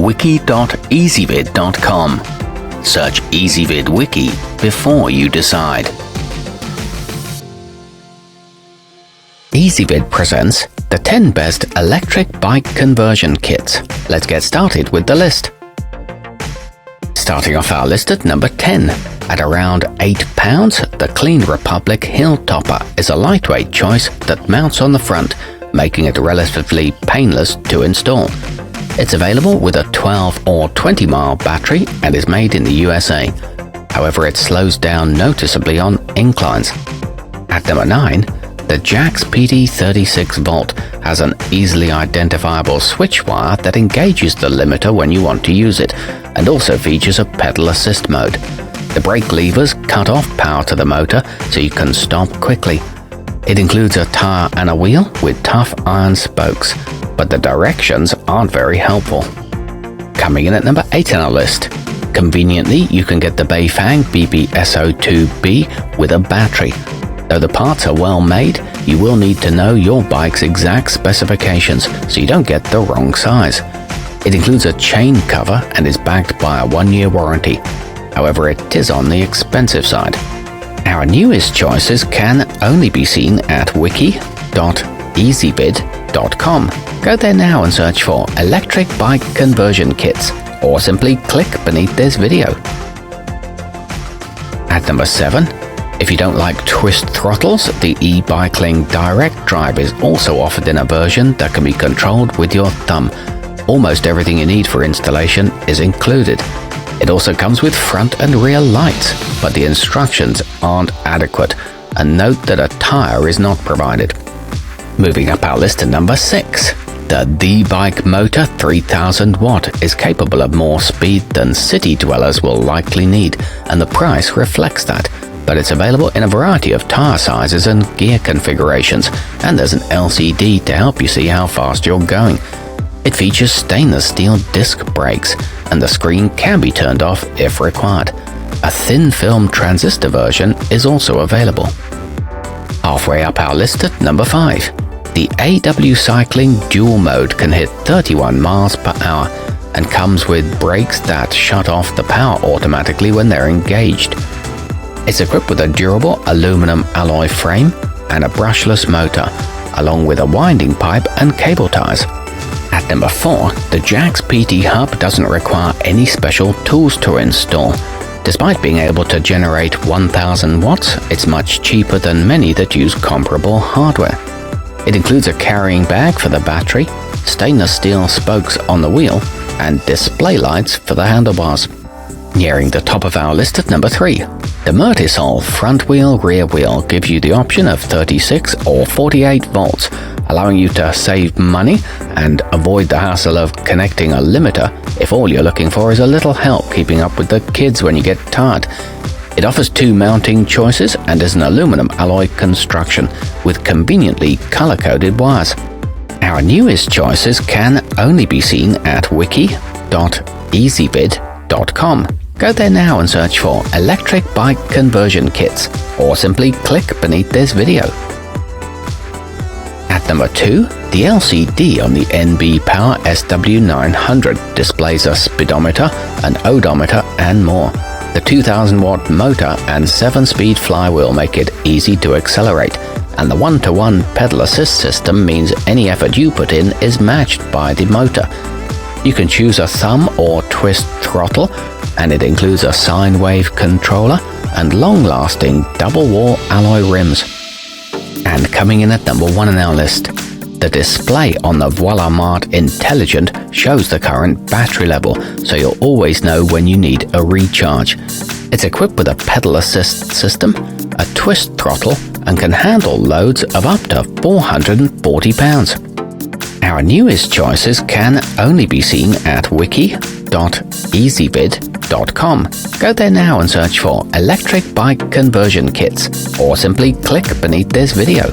wiki.ezvid.com. Search Ezvid Wiki before you decide. Ezvid presents the 10 best electric bike conversion kits. Let's get started with the list. Starting off our list at number 10. At around £8, the Clean Republic Hilltopper is a lightweight choice that mounts on the front, making it relatively painless to install. It's available with a 12 or 20 mile battery and is made in the USA. However, it slows down noticeably on inclines. At number 9, the jaxpety 36 volt has an easily identifiable switch wire that engages the limiter when you want to use it, and also features a pedal assist mode. The brake levers cut off power to the motor so you can stop quickly. It includes a tire and a wheel with tough iron spokes, but the directions aren't very helpful. Coming in at number 8 on our list. Conveniently, you can get the Bafang BBSO2B with a battery. Though the parts are well made, you will need to know your bike's exact specifications so you don't get the wrong size. It includes a chain cover and is backed by a 1-year warranty. However, it is on the expensive side. Our newest choices can only be seen at wiki.ezvid.com. Go there now and search for electric bike conversion kits, or simply click beneath this video. At number 7, if you don't like twist throttles, the ebikeling direct drive is also offered in a version that can be controlled with your thumb. Almost everything you need for installation is included. It also comes with front and rear lights, but the instructions aren't adequate, and note that a tire is not provided. Moving up our list to number 6. The theebikemotor 3000 watt is capable of more speed than city dwellers will likely need, and the price reflects that. But it's available in a variety of tire sizes and gear configurations, and there's an LCD to help you see how fast you're going. It features stainless steel disc brakes, and the screen can be turned off if required. A thin film transistor version is also available. Halfway up our list at number 5. The AW Cycling Dual Mode can hit 31 miles per hour and comes with brakes that shut off the power automatically when they're engaged. It's equipped with a durable aluminum alloy frame and a brushless motor, along with a winding pipe and cable ties. At number 4, the jaxpety hub doesn't require any special tools to install. Despite being able to generate 1000 watts, it's much cheaper than many that use comparable hardware. It includes a carrying bag for the battery, stainless steel spokes on the wheel, and display lights for the handlebars. Nearing the top of our list at number 3. The murtisol front wheel rear wheel gives you the option of 36 or 48 volts, allowing you to save money and avoid the hassle of connecting a limiter if all you're looking for is a little help keeping up with the kids when you get tired. It offers 2 mounting choices and is an aluminum alloy construction with conveniently color-coded wires. Our newest choices can only be seen at wiki.ezvid.com. Go there now and search for electric bike conversion kits, or simply click beneath this video. At number 2, the LCD on the NB Power SW900 displays a speedometer, an odometer, and more. The 2000 watt motor and 7-speed flywheel make it easy to accelerate, and the 1-to-1 pedal assist system means any effort you put in is matched by the motor. You can choose a thumb or twist throttle, and it includes a sine wave controller and long-lasting double-wall alloy rims. And coming in at number 1 on our list, the display on the voilamart Intelligent shows the current battery level, so you'll always know when you need a recharge. It's equipped with a pedal assist system, a twist throttle, and can handle loads of up to 440 pounds. Our newest choices can only be seen at wiki.ezvid.com. Go there now and search for electric bike conversion kits, or simply click beneath this video.